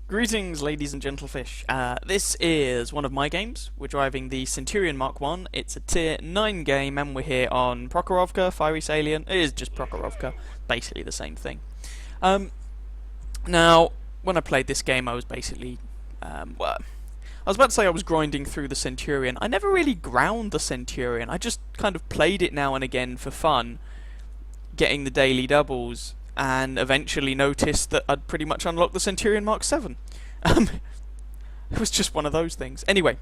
Greetings, ladies and gentlefish. This is one of my games. We're driving the Centurion Mark 1. It's a tier 9 game, and we're here on Prokhorovka, Fiery Salient. It is just Prokhorovka, basically the same thing. Now, when I played this game, I was basically, well, I was about to say I was grinding through the Centurion. I never really ground the Centurion. I just kind of played it now and again for fun, getting the daily doubles, and eventually noticed that I'd pretty much unlocked the Centurion Mark 7. It was just one of those things. Anyway,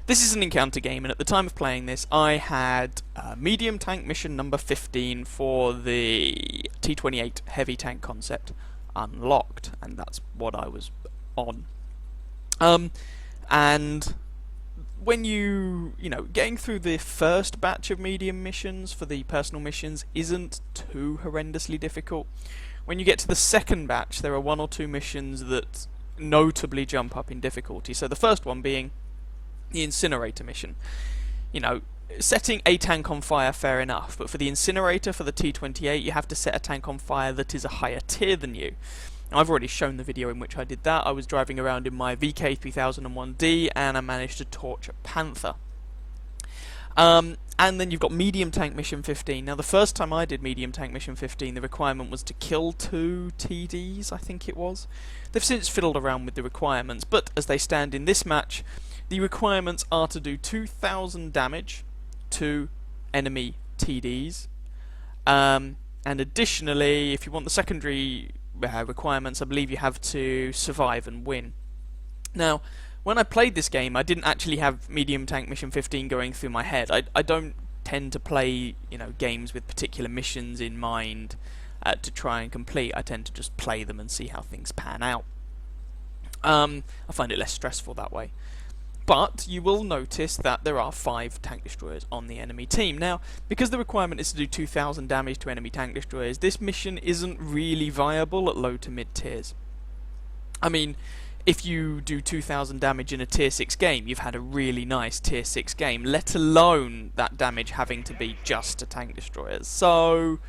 this is an encounter game, and at the time of playing this, I had medium tank mission number 15 for the T-28 heavy tank concept unlocked, and that's what I was on. And when you know, getting through the first batch of medium missions for the personal missions isn't too horrendously difficult. When you get to the second batch, there are one or two missions that notably jump up in difficulty. So the first one being the incinerator mission. You know, setting a tank on fire, fair enough, but for the incinerator for the T-28, you have to set a tank on fire that is a higher tier than you. Now, I've already shown the video in which I did that. I was driving around in my VK3001D and I managed to torch a Panther. And then you've got medium tank mission 15. Now, the first time I did medium tank mission 15, the requirement was to kill 2 TDs, I think it was. They've since fiddled around with the requirements, but as they stand in this match, the requirements are to do 2,000 damage to enemy TDs. And additionally, if you want the secondary requirements, I believe you have to survive and win. Now, when I played this game, I didn't actually have medium tank mission 15 going through my head. I don't tend to play, you know, games with particular missions in mind to try and complete. I tend to just play them and see how things pan out. I find it less stressful that way. But you will notice that there are 5 tank destroyers on the enemy team. Now, because the requirement is to do 2,000 damage to enemy tank destroyers, this mission isn't really viable at low to mid tiers. I mean, if you do 2,000 damage in a tier 6 game, you've had a really nice tier 6 game, let alone that damage having to be just to tank destroyers. So,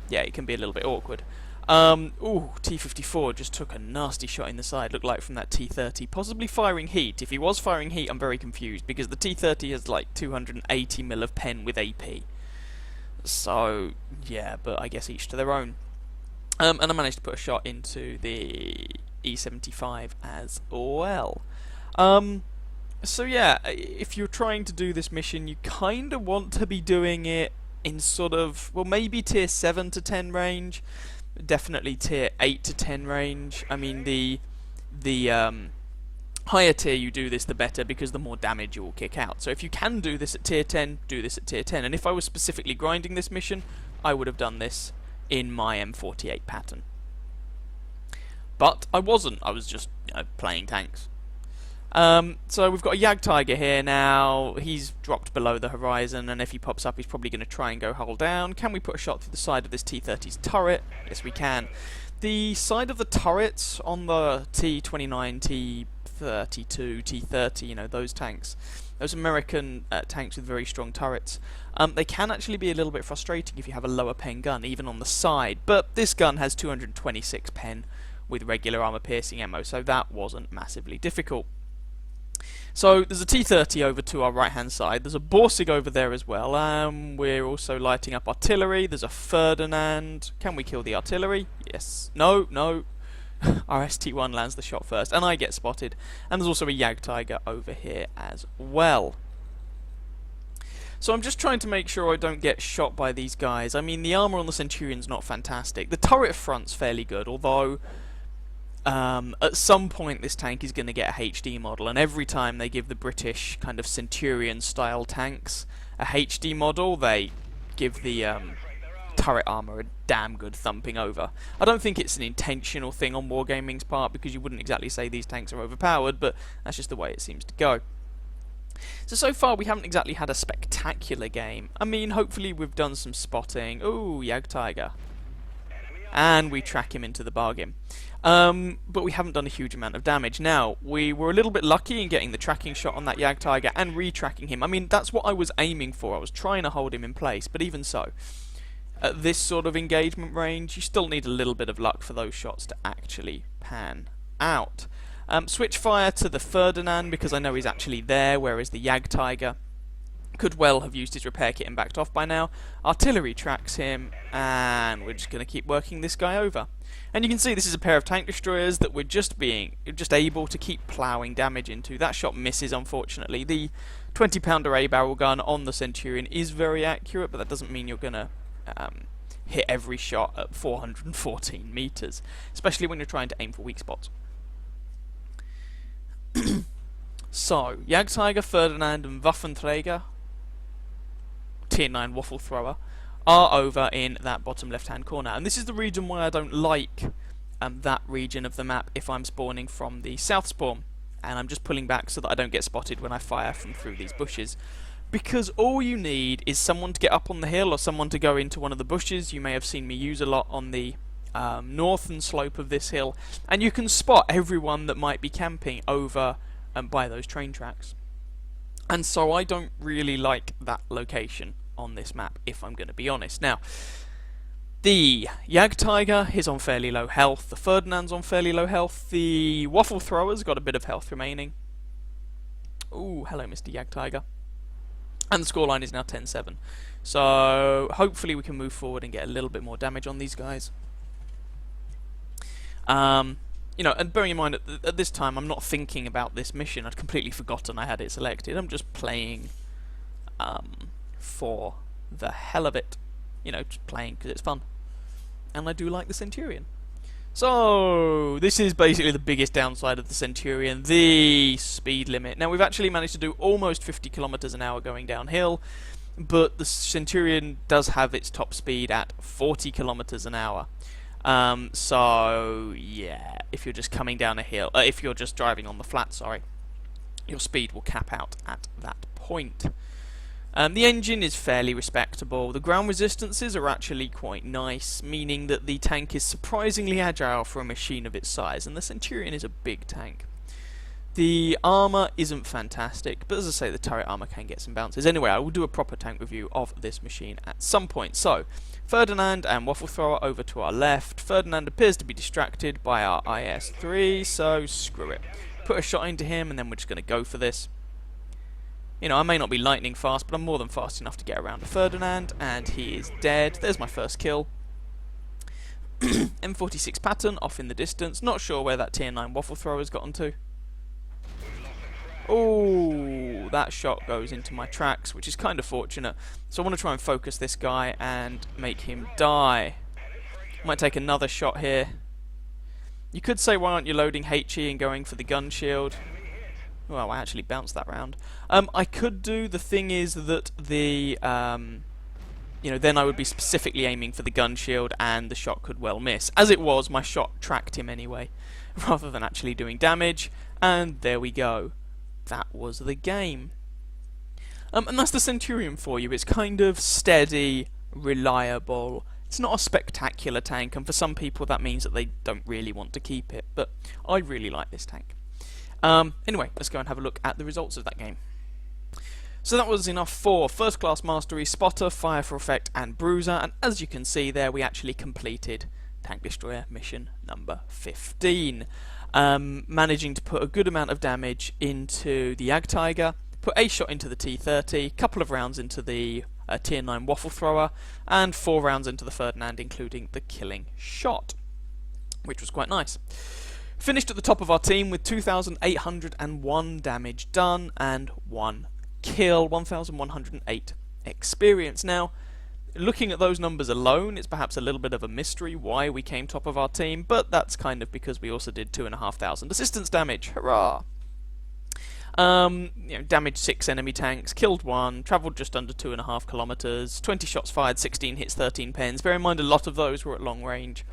yeah, it can be a little bit awkward. Ooh, T-54 just took a nasty shot in the side, looked like from that T-30, possibly firing heat. If he was firing heat, I'm very confused, because the T-30 has like 280 mil of pen with AP. So, yeah, but I guess each to their own. And I managed to put a shot into the E-75 as well. So yeah, if you're trying to do this mission, you kind of want to be doing it in sort of, well, maybe tier 7 to 10 range. Definitely tier 8 to 10 range. I mean, the higher tier you do this, the better, because the more damage you will kick out. So if you can do this at tier 10, do this at tier 10. And if I was specifically grinding this mission, I would have done this in my M48 pattern. But I wasn't. I was just, you know, playing tanks. So we've got a Jagdtiger here now. He's dropped below the horizon, and if he pops up, he's probably going to try and go hull down. Can we put a shot through the side of this T-30's turret? Yes, we can. The side of the turrets on the T-29, T-32, T-30, you know, those tanks, those American tanks with very strong turrets, they can actually be a little bit frustrating if you have a lower pen gun, even on the side. But this gun has 226 pen with regular armor-piercing ammo, so that wasn't massively difficult. So there's a T-30 over to our right-hand side. There's a Borsig over there as well. We're also lighting up artillery. There's a Ferdinand. Can we kill the artillery? Yes. No, no. Our ST-1 lands the shot first, and I get spotted. And there's also a Jagdtiger over here as well. So I'm just trying to make sure I don't get shot by these guys. I mean, the armor on the Centurion's not fantastic. The turret front's fairly good, although at some point this tank is going to get a HD model, and every time they give the British kind of Centurion style tanks a HD model, they give the turret armor a damn good thumping over. I don't think it's an intentional thing on Wargaming's part, because you wouldn't exactly say these tanks are overpowered, but that's just the way it seems to go. So far we haven't exactly had a spectacular game. I mean, hopefully we've done some spotting. Ooh, Jagdtiger. And we track him into the bargain. But we haven't done a huge amount of damage. Now, we were a little bit lucky in getting the tracking shot on that Jagdtiger and retracking him. I mean, that's what I was aiming for. I was trying to hold him in place, but even so, at this sort of engagement range, you still need a little bit of luck for those shots to actually pan out. Switch fire to the Ferdinand because I know he's actually there, whereas the Jagdtiger could well have used his repair kit and backed off by now. Artillery tracks him, and we're just going to keep working this guy over. And you can see this is a pair of tank destroyers that we're just able to keep ploughing damage into. That shot misses, unfortunately. The 20-pounder A-barrel gun on the Centurion is very accurate, but that doesn't mean you're going to hit every shot at 414 meters, especially when you're trying to aim for weak spots. So, Jagdtiger, Ferdinand, and Waffenträger, Tier 9 Waffle Thrower, are over in that bottom left-hand corner. And this is the reason why I don't like that region of the map if I'm spawning from the south spawn. And I'm just pulling back so that I don't get spotted when I fire from through these bushes. Because all you need is someone to get up on the hill or someone to go into one of the bushes. You may have seen me use a lot on the northern slope of this hill. And you can spot everyone that might be camping over by those train tracks. And so I don't really like that location on this map, if I'm going to be honest. Now, the Jagdtiger is on fairly low health, the Ferdinand's on fairly low health, the Waffle Thrower's got a bit of health remaining. Ooh, hello Mr. Jagdtiger. And the scoreline is now 10-7. So, hopefully we can move forward and get a little bit more damage on these guys. You know, and bearing in mind, at this time, I'm not thinking about this mission. I'd completely forgotten I had it selected. I'm just playing for the hell of it. You know, just playing because it's fun. And I do like the Centurion. So, this is basically the biggest downside of the Centurion, the speed limit. Now, we've actually managed to do almost 50 kilometers an hour going downhill, but the Centurion does have its top speed at 40 kilometers an hour. So, yeah, if you're just coming down a hill, if you're just driving on the flat, sorry, your speed will cap out at that point. The engine is fairly respectable. The ground resistances are actually quite nice, meaning that the tank is surprisingly agile for a machine of its size, and the Centurion is a big tank. The armour isn't fantastic, but as I say, the turret armour can get some bounces. Anyway, I will do a proper tank review of this machine at some point. So, Ferdinand and Waffle Thrower over to our left. Ferdinand appears to be distracted by our IS-3, so screw it. Put a shot into him, and then we're just going to go for this. You know, I may not be lightning fast, but I'm more than fast enough to get around to Ferdinand, and he is dead. There's my first kill. M46 pattern off in the distance. Not sure where that Tier 9 Waffle Thrower's gotten to. Oh, that shot goes into my tracks, which is kind of fortunate. So I want to try and focus this guy and make him die. Might take another shot here. You could say, why aren't you loading HE and going for the gun shield? Well, I actually bounced that round. I could do, the thing is that the, you know, then I would be specifically aiming for the gun shield and the shot could well miss. As it was, my shot tracked him anyway, rather than actually doing damage, and there we go. That was the game. And that's the Centurion for you. It's kind of steady, reliable. It's not a spectacular tank, and for some people that means that they don't really want to keep it, but I really like this tank. Anyway, let's go and have a look at the results of that game. So that was enough for First Class Mastery, Spotter, Fire for Effect, and Bruiser, and as you can see there, we actually completed Tank Destroyer mission number 15. Managing to put a good amount of damage into the Jagdtiger, put a shot into the T-30, couple of rounds into the Tier 9 Waffle Thrower, and 4 rounds into the Ferdinand, including the killing shot, which was quite nice. Finished at the top of our team with 2,801 damage done and 1 kill, 1,108 experience. Now, looking at those numbers alone, it's perhaps a little bit of a mystery why we came top of our team, but that's kind of because we also did 2,500 assistance damage. Hurrah! You know, damaged 6 enemy tanks, killed 1, travelled just under 2.5 kilometres, 20 shots fired, 16 hits, 13 pens. Bear in mind a lot of those were at long range.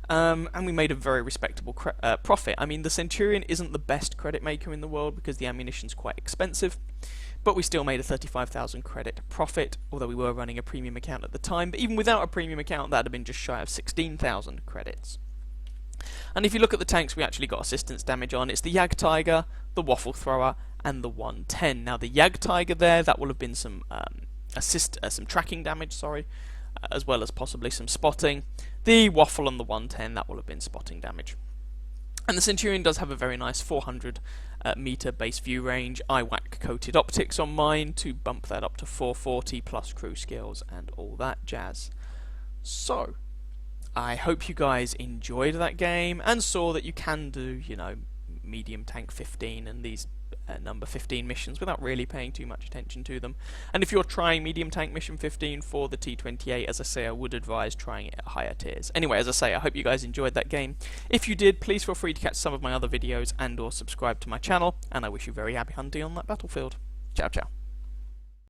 And we made a very respectable profit. I mean, the Centurion isn't the best credit maker in the world because the ammunition's quite expensive, but we still made a 35,000 credit profit, although we were running a premium account at the time. But even without a premium account, that would have been just shy of 16,000 credits. And if you look at the tanks we actually got assistance damage on, it's the Jagdtiger, the Waffle Thrower, and the 110. Now the Jagdtiger there, that will have been some some tracking damage, sorry, as well as possibly some spotting. The Waffle and the 110, that will have been spotting damage. And the Centurion does have a very nice 400 meter base view range. IWAC coated optics on mine to bump that up to 440 plus crew skills and all that jazz. So, I hope you guys enjoyed that game and saw that you can do, you know, medium tank 15 and these number 15 missions without really paying too much attention to them. And if you're trying medium tank mission 15 for the T28, as I say, I would advise trying it at higher tiers. Anyway, as I say, I hope you guys enjoyed that game. If you did, please feel free to catch some of my other videos and or subscribe to my channel, and I wish you very happy hunting on that battlefield. Ciao ciao.